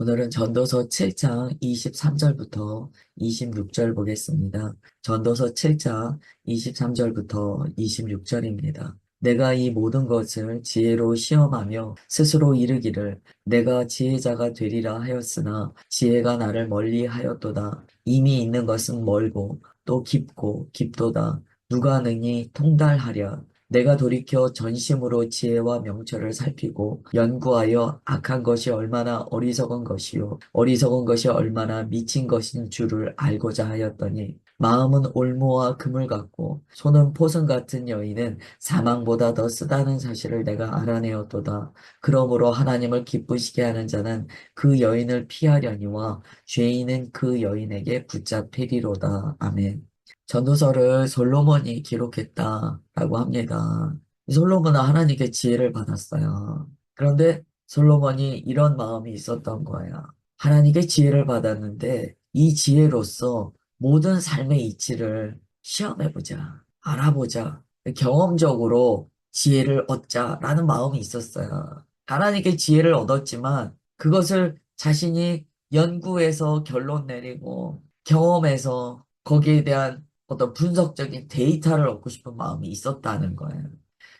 오늘은 전도서 7장 23절부터 26절 보겠습니다. 전도서 7장 23절부터 26절입니다. 내가 이 모든 것을 지혜로 시험하며 스스로 이르기를 내가 지혜자가 되리라 하였으나 지혜가 나를 멀리 하였도다. 이미 있는 것은 멀고 또 깊고 깊도다. 누가 능히 통달하랴. 내가 돌이켜 전심으로 지혜와 명철을 살피고 연구하여 악한 것이 얼마나 어리석은 것이요 어리석은 것이 얼마나 미친 것인 줄을 알고자 하였더니 마음은 올무와 금을 같고 손은 포승 같은 여인은 사망보다 더 쓰다는 사실을 내가 알아내었도다. 그러므로 하나님을 기쁘시게 하는 자는 그 여인을 피하려니와 죄인은 그 여인에게 붙잡히리로다. 아멘. 전도서를 솔로몬이 기록했다라고 합니다. 솔로몬은 하나님께 지혜를 받았어요. 그런데 솔로몬이 이런 마음이 있었던 거예요. 하나님께 지혜를 받았는데 이 지혜로서 모든 삶의 이치를 시험해보자, 알아보자, 경험적으로 지혜를 얻자라는 마음이 있었어요. 하나님께 지혜를 얻었지만 그것을 자신이 연구해서 결론 내리고 경험해서 거기에 대한 어떤 분석적인 데이터를 얻고 싶은 마음이 있었다는 거예요.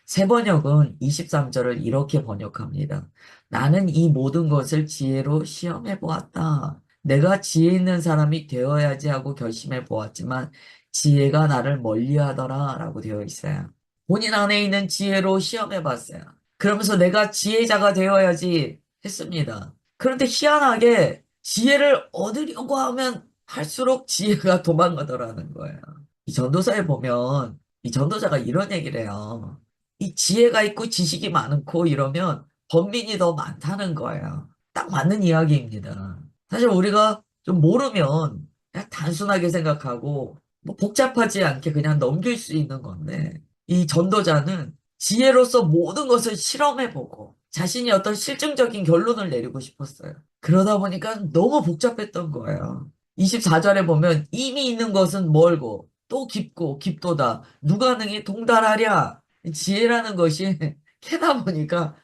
세번역은 23절을 이렇게 번역합니다. 나는 이 모든 것을 지혜로 시험해 보았다. 내가 지혜 있는 사람이 되어야지 하고 결심해 보았지만 지혜가 나를 멀리하더라 라고 되어 있어요. 본인 안에 있는 지혜로 시험해 봤어요. 그러면서 내가 지혜자가 되어야지 했습니다. 그런데 희한하게 지혜를 얻으려고 하면 할수록 지혜가 도망가더라는 거예요. 이 전도서에 보면 이 전도자가 이런 얘기를 해요. 이 지혜가 있고 지식이 많고 이러면 번민이 더 많다는 거예요. 딱 맞는 이야기입니다. 사실 우리가 좀 모르면 그냥 단순하게 생각하고 뭐 복잡하지 않게 그냥 넘길 수 있는 건데 이 전도자는 지혜로서 모든 것을 실험해보고 자신이 어떤 실증적인 결론을 내리고 싶었어요. 그러다 보니까 너무 복잡했던 거예요. 24절에 보면 이미 있는 것은 멀고 또 깊고 깊도다. 누가 능히 동달하랴. 지혜라는 것이 캐다 보니까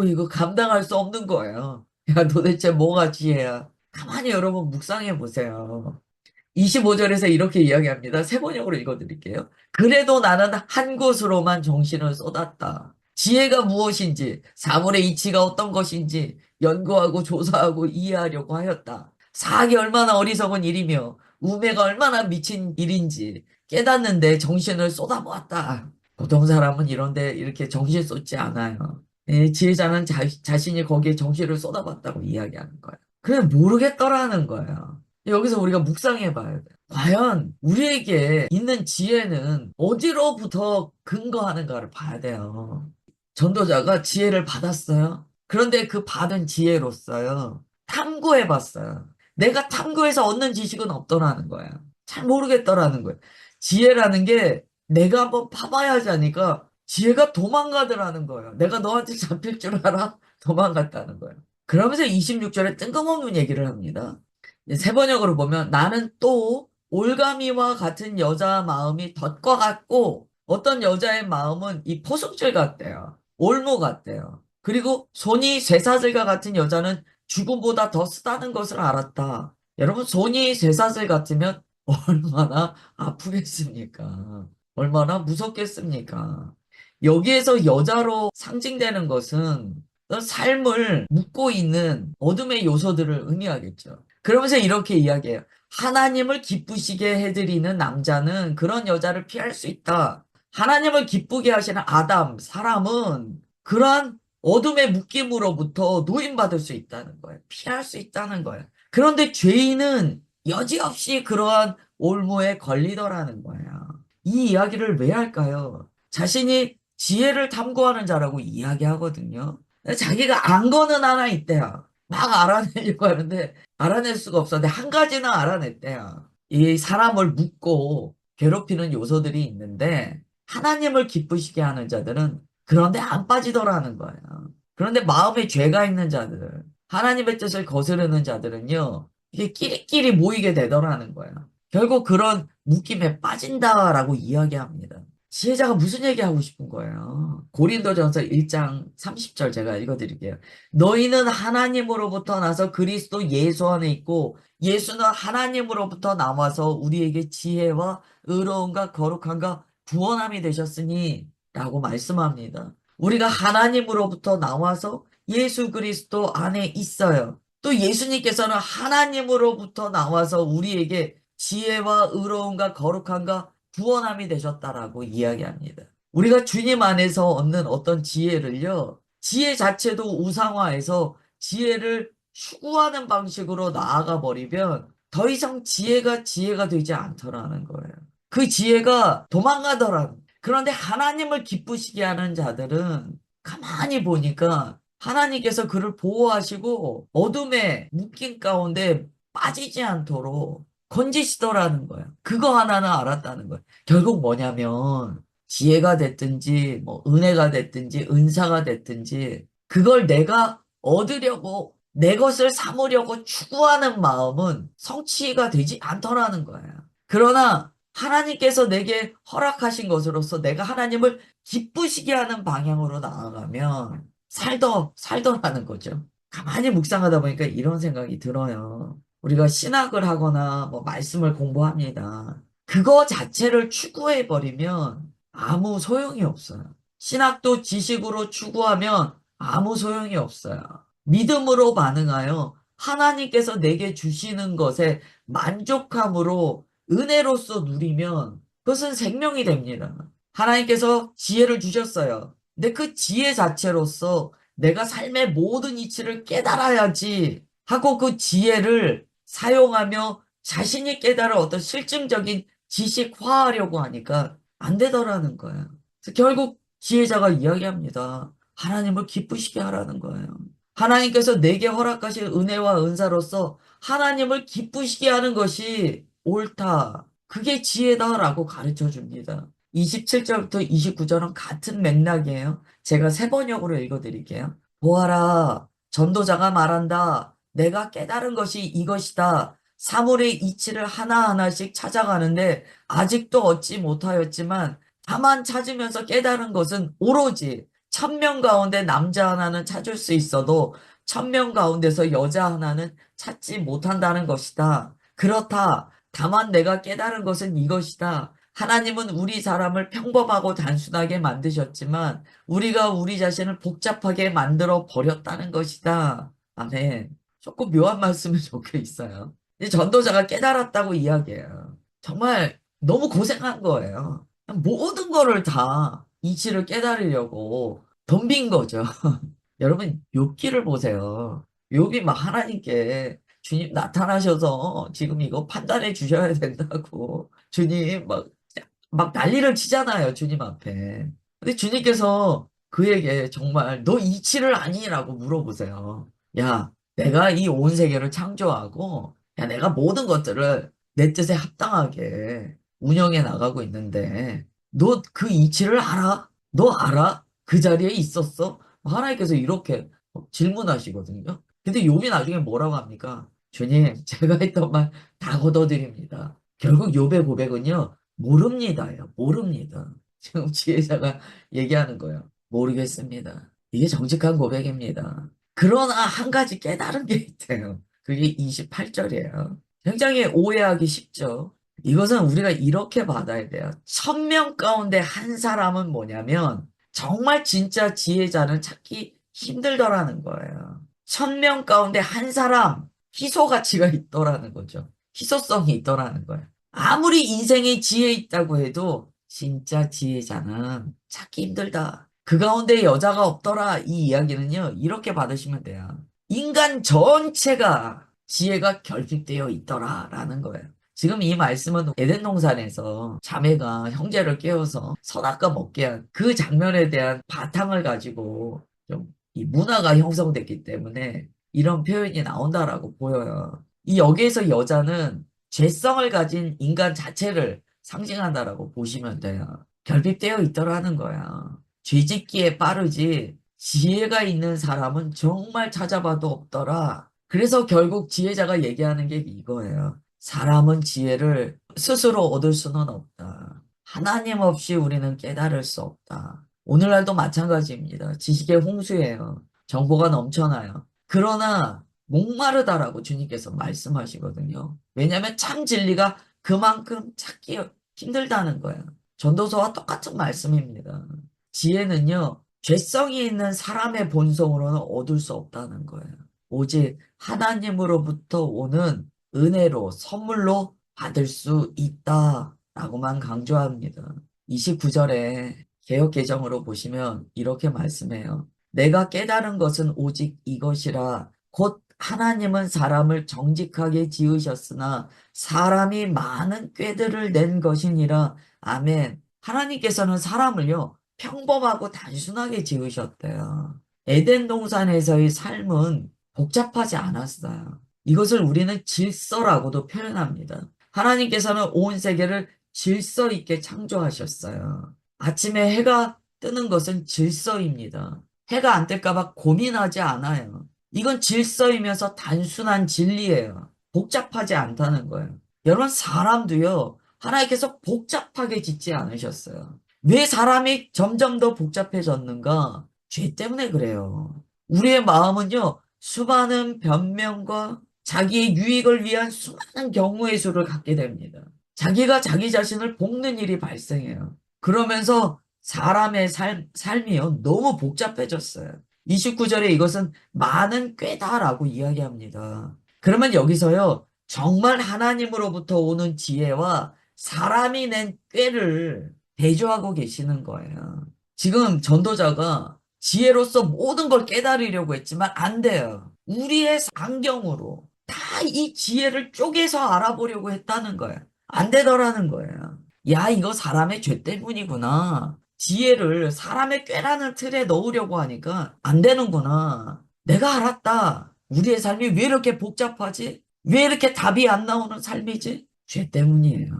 이거 감당할 수 없는 거예요. 야, 도대체 뭐가 지혜야? 가만히 여러분 묵상해 보세요. 25절에서 이렇게 이야기합니다. 세 번역으로 읽어드릴게요. 그래도 나는 한 곳으로만 정신을 쏟았다. 지혜가 무엇인지, 사물의 이치가 어떤 것인지 연구하고 조사하고 이해하려고 하였다. 사악이 얼마나 어리석은 일이며 우매가 얼마나 미친 일인지 깨닫는데 정신을 쏟아보았다. 보통 사람은 이런데 이렇게 정신 쏟지 않아요. 지혜자는 자신이 거기에 정신을 쏟아봤다고 이야기하는 거예요. 그냥 모르겠더라는 거예요. 여기서 우리가 묵상해 봐야 돼. 과연 우리에게 있는 지혜는 어디로부터 근거하는가를 봐야 돼요. 전도자가 지혜를 받았어요. 그런데 그 받은 지혜로서요. 탐구해 봤어요. 내가 탐구해서 얻는 지식은 없더라는 거야. 잘 모르겠더라는 거야. 지혜라는 게 내가 한번 파봐야지 하니까 지혜가 도망가더라는 거예요. 내가 너한테 잡힐 줄 알아? 도망갔다는 거예요. 그러면서 26절에 뜬금없는 얘기를 합니다. 세 번역으로 보면 나는 또 올가미와 같은 여자 마음이 덫과 같고 어떤 여자의 마음은 이 포숙질 같대요. 올무 같대요. 그리고 손이 쇠사슬과 같은 여자는 죽음보다 더 쓰다는 것을 알았다. 여러분 손이 쇠사슬 같으면 얼마나 아프겠습니까? 얼마나 무섭겠습니까? 여기에서 여자로 상징되는 것은 삶을 묶고 있는 어둠의 요소들을 의미하겠죠. 그러면서 이렇게 이야기해요. 하나님을 기쁘시게 해드리는 남자는 그런 여자를 피할 수 있다. 하나님을 기쁘게 하시는 아담, 사람은 그러한 어둠의 묶임으로부터 노임받을 수 있다는 거예요. 피할 수 있다는 거예요. 그런데 죄인은 여지없이 그러한 올무에 걸리더라는 거예요. 이 이야기를 왜 할까요? 자신이 지혜를 탐구하는 자라고 이야기하거든요. 자기가 안 거는 하나 있대요. 막 알아내려고 하는데 알아낼 수가 없었는데 한 가지는 알아냈대요. 이 사람을 묶고 괴롭히는 요소들이 있는데 하나님을 기쁘시게 하는 자들은 그런데 안 빠지더라는 거예요. 그런데 마음에 죄가 있는 자들, 하나님의 뜻을 거스르는 자들은요, 이게 끼리끼리 모이게 되더라는 거예요. 결국 그런 묶임에 빠진다라고 이야기합니다. 지혜자가 무슨 얘기하고 싶은 거예요? 고린도전서 1장 30절 제가 읽어드릴게요. 너희는 하나님으로부터 나서 그리스도 예수 안에 있고 예수는 하나님으로부터 나와서 우리에게 지혜와 의로움과 거룩함과 구원함이 되셨으니 라고 말씀합니다. 우리가 하나님으로부터 나와서 예수 그리스도 안에 있어요. 또 예수님께서는 하나님으로부터 나와서 우리에게 지혜와 의로움과 거룩함과 구원함이 되셨다라고 이야기합니다. 우리가 주님 안에서 얻는 어떤 지혜를요, 지혜 자체도 우상화해서 지혜를 추구하는 방식으로 나아가 버리면 더 이상 지혜가 되지 않더라는 거예요. 그 지혜가 도망가더라는. 그런데 하나님을 기쁘시게 하는 자들은 가만히 보니까 하나님께서 그를 보호하시고 어둠의 묶임 가운데 빠지지 않도록 건지시더라는 거예요. 그거 하나는 알았다는 거예요. 결국 뭐냐면 지혜가 됐든지 뭐 은혜가 됐든지 은사가 됐든지 그걸 내가 얻으려고 내 것을 삼으려고 추구하는 마음은 성취가 되지 않더라는 거예요. 그러나 하나님께서 내게 허락하신 것으로서 내가 하나님을 기쁘시게 하는 방향으로 나아가면 살더라는 거죠. 가만히 묵상하다 보니까 이런 생각이 들어요. 우리가 신학을 하거나 뭐 말씀을 공부합니다. 그거 자체를 추구해버리면 아무 소용이 없어요. 신학도 지식으로 추구하면 아무 소용이 없어요. 믿음으로 반응하여 하나님께서 내게 주시는 것에 만족함으로 은혜로서 누리면 그것은 생명이 됩니다. 하나님께서 지혜를 주셨어요. 근데 그 지혜 자체로서 내가 삶의 모든 이치를 깨달아야지 하고 그 지혜를 사용하며 자신이 깨달은 어떤 실증적인 지식화하려고 하니까 안 되더라는 거예요. 그래서 결국 지혜자가 이야기합니다. 하나님을 기쁘시게 하라는 거예요. 하나님께서 내게 허락하신 은혜와 은사로서 하나님을 기쁘시게 하는 것이 옳다. 그게 지혜다라고 가르쳐 줍니다. 27절부터 29절은 같은 맥락이에요. 제가 세 번역으로 읽어드릴게요. 보아라, 전도자가 말한다. 내가 깨달은 것이 이것이다. 사물의 이치를 하나하나씩 찾아가는데 아직도 얻지 못하였지만 다만 찾으면서 깨달은 것은 오로지 1000명 가운데 남자 하나는 찾을 수 있어도 1000명 가운데서 여자 하나는 찾지 못한다는 것이다. 그렇다. 다만 내가 깨달은 것은 이것이다. 하나님은 우리 사람을 평범하고 단순하게 만드셨지만 우리가 우리 자신을 복잡하게 만들어 버렸다는 것이다. 아멘. 조금 묘한 말씀이 적혀 있어요. 이 전도자가 깨달았다고 이야기해요. 정말 너무 고생한 거예요. 모든 거를 다 이치를 깨달으려고 덤빈 거죠. 여러분, 욥기를 보세요. 욥이 막 하나님께 주님 나타나셔서 지금 이거 판단해 주셔야 된다고 주님 막 난리를 치잖아요, 주님 앞에. 근데 주님께서 그에게 정말 너 이치를 아니라고 물어보세요. 야, 내가 이 온 세계를 창조하고, 야, 내가 모든 것들을 내 뜻에 합당하게 운영해 나가고 있는데, 너 그 이치를 알아? 너 알아? 그 자리에 있었어? 하나님께서 이렇게 질문하시거든요. 근데 욥이 나중에 뭐라고 합니까? 주님, 제가 했던 말 다 걷어드립니다. 결국 욥의 고백은요, 모릅니다요. 모릅니다. 지금 지혜자가 얘기하는 거예요. 모르겠습니다. 이게 정직한 고백입니다. 그러나 한 가지 깨달은 게 있대요. 그게 28절이에요. 굉장히 오해하기 쉽죠. 이것은 우리가 이렇게 받아야 돼요. 1000명 가운데 한 사람은 뭐냐면 정말 진짜 지혜자는 찾기 힘들더라는 거예요. 1000명 가운데 한 사람 희소 가치가 있더라는 거죠. 희소성이 있더라는 거예요. 아무리 인생에 지혜 있다고 해도 진짜 지혜자는 찾기 힘들다. 그 가운데 여자가 없더라. 이 이야기는요, 이렇게 받으시면 돼요. 인간 전체가 지혜가 결핍되어 있더라라는 거예요. 지금 이 말씀은 에덴 동산에서 자매가 형제를 깨워서 선악과 먹게 한 그 장면에 대한 바탕을 가지고 좀 이 문화가 형성됐기 때문에 이런 표현이 나온다라고 보여요. 이 여기에서 여자는 죄성을 가진 인간 자체를 상징한다라고 보시면 돼요. 결핍되어 있더라는 거야. 죄짓기에 빠르지 지혜가 있는 사람은 정말 찾아봐도 없더라. 그래서 결국 지혜자가 얘기하는 게 이거예요. 사람은 지혜를 스스로 얻을 수는 없다. 하나님 없이 우리는 깨달을 수 없다. 오늘날도 마찬가지입니다. 지식의 홍수예요. 정보가 넘쳐나요. 그러나 목마르다라고 주님께서 말씀하시거든요. 왜냐하면 참 진리가 그만큼 찾기 힘들다는 거예요. 전도서와 똑같은 말씀입니다. 지혜는요, 죄성이 있는 사람의 본성으로는 얻을 수 없다는 거예요. 오직 하나님으로부터 오는 은혜로, 선물로 받을 수 있다라고만 강조합니다. 29절에 개역 개정으로 보시면 이렇게 말씀해요. 내가 깨달은 것은 오직 이것이라 곧 하나님은 사람을 정직하게 지으셨으나 사람이 많은 꾀들을 낸 것이니라. 아멘. 하나님께서는 사람을요, 평범하고 단순하게 지으셨대요. 에덴 동산에서의 삶은 복잡하지 않았어요. 이것을 우리는 질서라고도 표현합니다. 하나님께서는 온 세계를 질서 있게 창조하셨어요. 아침에 해가 뜨는 것은 질서입니다. 해가 안 뜰까봐 고민하지 않아요. 이건 질서이면서 단순한 진리예요. 복잡하지 않다는 거예요. 여러분, 사람도요, 하나님께서 복잡하게 짓지 않으셨어요. 왜 사람이 점점 더 복잡해졌는가? 죄 때문에 그래요. 우리의 마음은요, 수많은 변명과 자기의 유익을 위한 수많은 경우의 수를 갖게 됩니다. 자기가 자기 자신을 볶는 일이 발생해요. 그러면서 사람의 삶이요, 너무 복잡해졌어요. 29절에 이것은 많은 꾀다라고 이야기합니다. 그러면 여기서요, 정말 하나님으로부터 오는 지혜와 사람이 낸 꾀를 대조하고 계시는 거예요. 지금 전도자가 지혜로서 모든 걸 깨달으려고 했지만 안 돼요. 우리의 안경으로 다 이 지혜를 쪼개서 알아보려고 했다는 거예요. 안 되더라는 거예요. 야, 이거 사람의 죄 때문이구나. 지혜를 사람의 꾀라는 틀에 넣으려고 하니까 안 되는구나. 내가 알았다. 우리의 삶이 왜 이렇게 복잡하지? 왜 이렇게 답이 안 나오는 삶이지? 죄 때문이에요.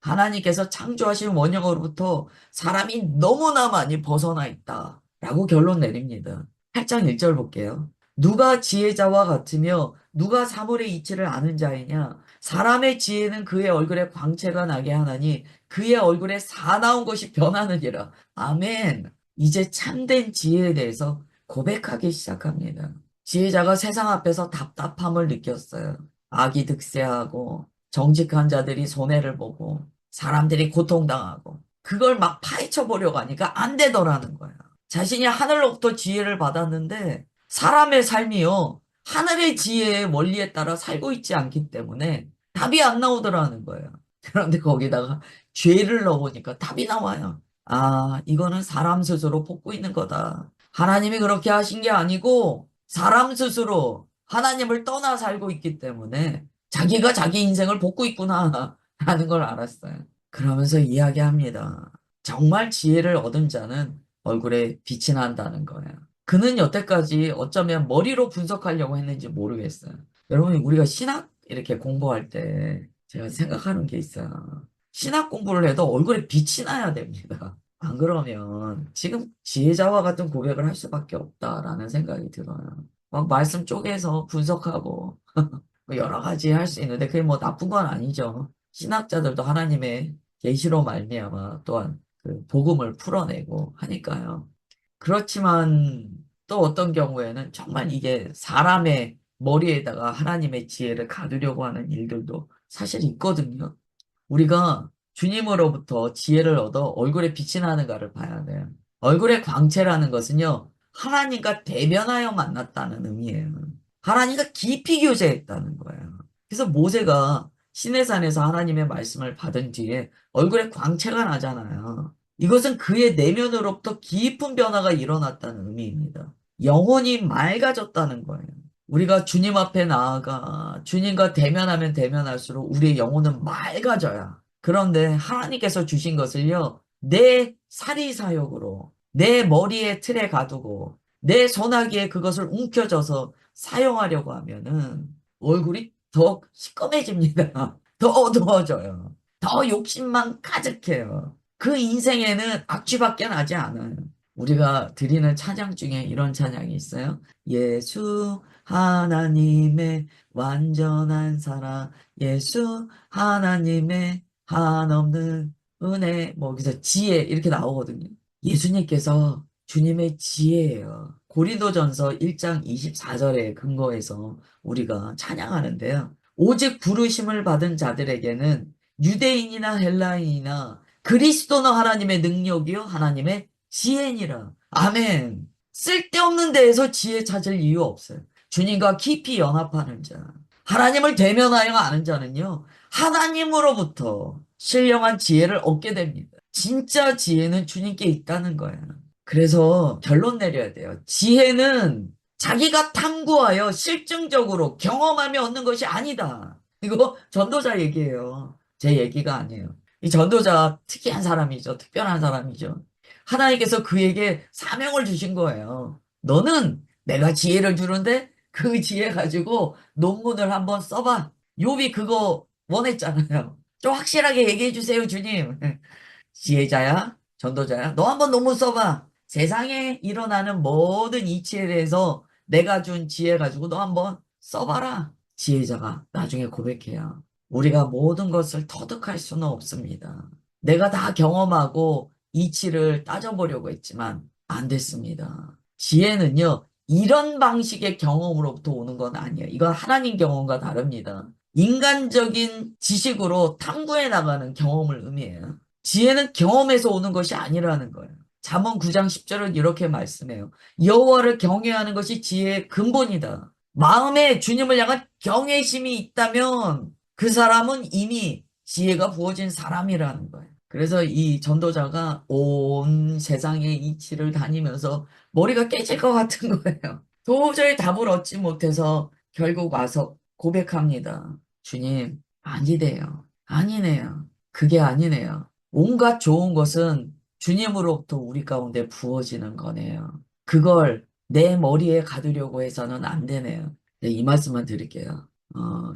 하나님께서 창조하신 원형으로부터 사람이 너무나 많이 벗어나 있다. 라고 결론 내립니다. 8장 1절 볼게요. 누가 지혜자와 같으며 누가 사물의 이치를 아는 자이냐? 사람의 지혜는 그의 얼굴에 광채가 나게 하나니 그의 얼굴에 사나운 것이 변하느니라. 아멘. 이제 참된 지혜에 대해서 고백하기 시작합니다. 지혜자가 세상 앞에서 답답함을 느꼈어요. 악이 득세하고 정직한 자들이 손해를 보고 사람들이 고통당하고 그걸 막 파헤쳐 보려고 하니까 안 되더라는 거예요. 자신이 하늘로부터 지혜를 받았는데 사람의 삶이요. 하늘의 지혜의 원리에 따라 살고 있지 않기 때문에 답이 안 나오더라는 거예요. 그런데 거기다가 죄를 넣어보니까 답이 나와요. 아, 이거는 사람 스스로 뽑고 있는 거다. 하나님이 그렇게 하신 게 아니고 사람 스스로 하나님을 떠나 살고 있기 때문에 자기가 자기 인생을 뽑고 있구나 하는 걸 알았어요. 그러면서 이야기합니다. 정말 지혜를 얻은 자는 얼굴에 빛이 난다는 거예요. 그는 여태까지 어쩌면 머리로 분석하려고 했는지 모르겠어요. 여러분, 우리가 신학 이렇게 공부할 때 제가 생각하는 게 있어요. 신학 공부를 해도 얼굴에 빛이 나야 됩니다. 안 그러면 지금 지혜자와 같은 고백을 할 수밖에 없다라는 생각이 들어요. 막 말씀 쪼개서 분석하고 뭐 여러 가지 할 수 있는데 그게 뭐 나쁜 건 아니죠. 신학자들도 하나님의 계시로 말미암아 또한 그 복음을 풀어내고 하니까요. 그렇지만 또 어떤 경우에는 정말 이게 사람의 머리에다가 하나님의 지혜를 가두려고 하는 일들도 사실 있거든요. 우리가 주님으로부터 지혜를 얻어 얼굴에 빛이 나는가를 봐야 돼요. 얼굴의 광채라는 것은요, 하나님과 대면하여 만났다는 의미예요. 하나님과 깊이 교제했다는 거예요. 그래서 모세가 시내산에서 하나님의 말씀을 받은 뒤에 얼굴에 광채가 나잖아요. 이것은 그의 내면으로부터 깊은 변화가 일어났다는 의미입니다. 영혼이 맑아졌다는 거예요. 우리가 주님 앞에 나아가 주님과 대면하면 대면할수록 우리의 영혼은 맑아져요. 그런데 하나님께서 주신 것을요, 내 사리사욕으로, 내 머리에 틀에 가두고, 내 손아귀에 그것을 움켜져서 사용하려고 하면은 얼굴이 더 시꺼매집니다. 더 어두워져요. 더 욕심만 가득해요. 그 인생에는 악취밖에 나지 않아요. 우리가 드리는 찬양 중에 이런 찬양이 있어요. 예수 하나님의 완전한 사랑, 예수 하나님의 한없는 은혜, 뭐, 여기서 지혜, 이렇게 나오거든요. 예수님께서 주님의 지혜예요. 고린도전서 1장 24절에 근거해서 우리가 찬양하는데요. 오직 부르심을 받은 자들에게는 유대인이나 헬라인이나 그리스도는 하나님의 능력이요, 하나님의 지혜니라. 아멘. 쓸데없는 데에서 지혜 찾을 이유 없어요. 주님과 깊이 연합하는 자, 하나님을 대면하여 아는 자는요, 하나님으로부터 신령한 지혜를 얻게 됩니다. 진짜 지혜는 주님께 있다는 거예요. 그래서 결론 내려야 돼요. 지혜는 자기가 탐구하여 실증적으로 경험하며 얻는 것이 아니다. 이거 전도자 얘기예요. 제 얘기가 아니에요. 이 전도자 특이한 사람이죠. 특별한 사람이죠. 하나님께서 그에게 사명을 주신 거예요. 너는 내가 지혜를 주는데 그 지혜 가지고 논문을 한번 써봐. 욥이 그거 원했잖아요. 좀 확실하게 얘기해 주세요, 주님. 지혜자야, 전도자야, 너 한번 논문 써봐. 세상에 일어나는 모든 이치에 대해서 내가 준 지혜 가지고 너 한번 써봐라. 지혜자가 나중에 고백해요. 우리가 모든 것을 터득할 수는 없습니다. 내가 다 경험하고 이치를 따져보려고 했지만 안 됐습니다. 지혜는요, 이런 방식의 경험으로부터 오는 건 아니에요. 이건 하나님 경험과 다릅니다. 인간적인 지식으로 탐구해 나가는 경험을 의미해요. 지혜는 경험에서 오는 것이 아니라는 거예요. 잠언 9장 10절은 이렇게 말씀해요. 여호와를 경외하는 것이 지혜의 근본이다. 마음에 주님을 향한 경외심이 있다면 그 사람은 이미 지혜가 부어진 사람이라는 거예요. 그래서 이 전도자가 온 세상의 이치를 다니면서 머리가 깨질 것 같은 거예요. 도저히 답을 얻지 못해서 결국 와서 고백합니다. 주님, 아니래요. 아니네요. 그게 아니네요. 온갖 좋은 것은 주님으로부터 우리 가운데 부어지는 거네요. 그걸 내 머리에 가두려고 해서는 안 되네요. 네, 이 말씀만 드릴게요.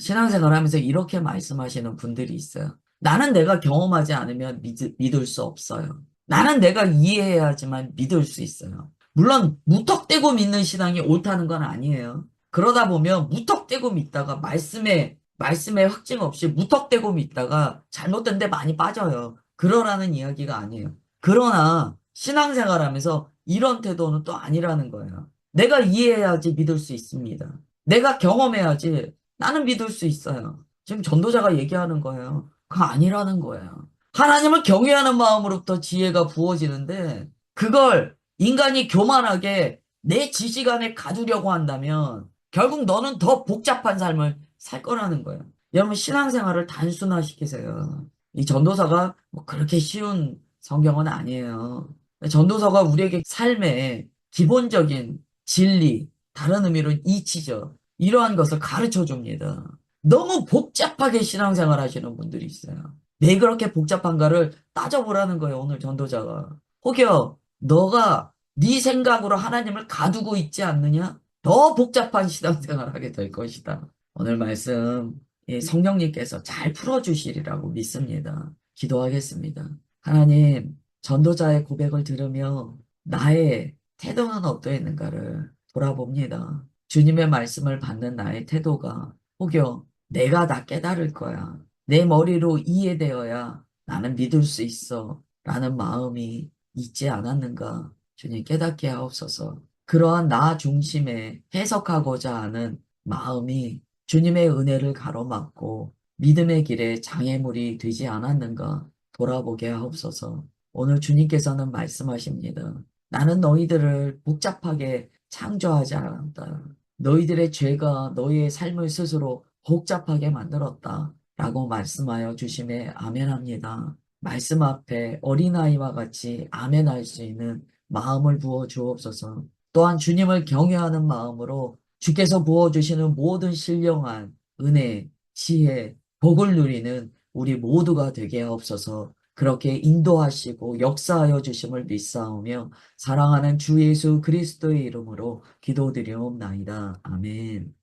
신앙생활 하면서 이렇게 말씀하시는 분들이 있어요. 나는 내가 경험하지 않으면 믿을 수 없어요. 나는 내가 이해해야지만 믿을 수 있어요. 물론 무턱대고 믿는 신앙이 옳다는 건 아니에요. 그러다 보면 무턱대고 믿다가 말씀에 확증 없이 무턱대고 믿다가 잘못된 데 많이 빠져요. 그러라는 이야기가 아니에요. 그러나 신앙생활하면서 이런 태도는 또 아니라는 거예요. 내가 이해해야지 믿을 수 있습니다. 내가 경험해야지 나는 믿을 수 있어요. 지금 전도자가 얘기하는 거예요. 그거 아니라는 거예요. 하나님을 경외하는 마음으로부터 지혜가 부어지는데 그걸 인간이 교만하게 내 지식 안에 가두려고 한다면 결국 너는 더 복잡한 삶을 살 거라는 거예요. 여러분 신앙생활을 단순화시키세요. 이 전도서가 뭐 그렇게 쉬운 성경은 아니에요. 전도서가 우리에게 삶의 기본적인 진리, 다른 의미로 이치죠. 이러한 것을 가르쳐 줍니다. 너무 복잡하게 신앙생활 하시는 분들이 있어요. 왜 그렇게 복잡한가를 따져보라는 거예요, 오늘 전도자가. 혹여 너가 네 생각으로 하나님을 가두고 있지 않느냐? 더 복잡한 신앙생활을 하게 될 것이다. 오늘 말씀 성령님께서 잘 풀어주시리라고 믿습니다. 기도하겠습니다. 하나님, 전도자의 고백을 들으며 나의 태도는 어떠했는가를 돌아봅니다. 주님의 말씀을 받는 나의 태도가 혹여 내가 다 깨달을 거야. 내 머리로 이해되어야 나는 믿을 수 있어. 라는 마음이 있지 않았는가. 주님 깨닫게 하옵소서. 그러한 나 중심에 해석하고자 하는 마음이 주님의 은혜를 가로막고 믿음의 길에 장애물이 되지 않았는가 돌아보게 하옵소서. 오늘 주님께서는 말씀하십니다. 나는 너희들을 복잡하게 창조하지 않았다. 너희들의 죄가 너희의 삶을 스스로 복잡하게 만들었다. 라고 말씀하여 주심에 아멘합니다. 말씀 앞에 어린아이와 같이 아멘할 수 있는 마음을 부어 주옵소서. 또한 주님을 경외하는 마음으로 주께서 부어주시는 모든 신령한 은혜, 지혜, 복을 누리는 우리 모두가 되게 하옵소서. 그렇게 인도하시고 역사하여 주심을 믿사오며 사랑하는 주 예수 그리스도의 이름으로 기도드리옵나이다. 아멘.